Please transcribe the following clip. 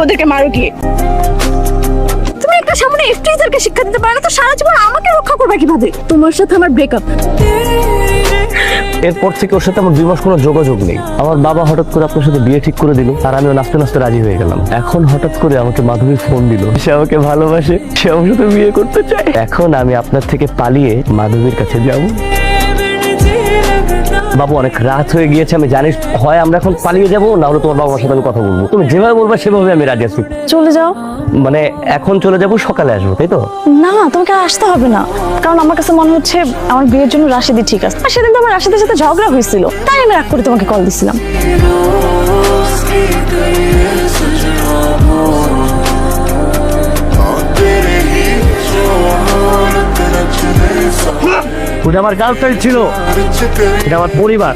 ওদেরকে মারো গিয়ে। তুমি একটা সামনে এফটিজারকে শিক্ষা দিতে পারো না, তো সারা জীবন আমাকে রক্ষা করবে কিভাবে? তোমার সাথে আমার ব্রেকআপ। এরপর থেকে ওর সাথে আমার 2 মাস কোনো যোগাযোগ নেই। আমার বাবা হঠাৎ করে আপনার সাথে বিয়ে ঠিক করে দিল, আর আমিও নাচতে নাচতে রাজি হয়ে গেলাম। এখন হঠাৎ করে আমাকে মাধবী ফোন দিল, সে আমাকে ভালোবাসে, সে আমার সাথে বিয়ে করতে চায়। এখন আমি আপনার থেকে পালিয়ে মাধবীর কাছে যাব। বাবু অনেক রাত হয়ে গিয়েছে, আমি জানি। হয় আমরা এখন পালিয়ে যাবো, না হলে তোমার বাবার সাথে আমি কথা বলবো। তুমি যেভাবে বলবা সেভাবে আমি রাজি আছি। চলে যাও। মানে এখন চলে যাবো, সকালে আসবো, তাই তো? না, তোমাকে আর আসতে হবে না, কারণ আমার কাছে মনে হচ্ছে আমার বিয়ের জন্য রাশিদি ঠিক আছে। আর সেদিন তো আমার রাশিদের সাথে ঝগড়া হয়েছিল, তাই আমি রাগ করে তোমাকে কল দিছিলাম। ওটা আমার গার্লফ্রেন্ড ছিল, এটা আমার পরিবার।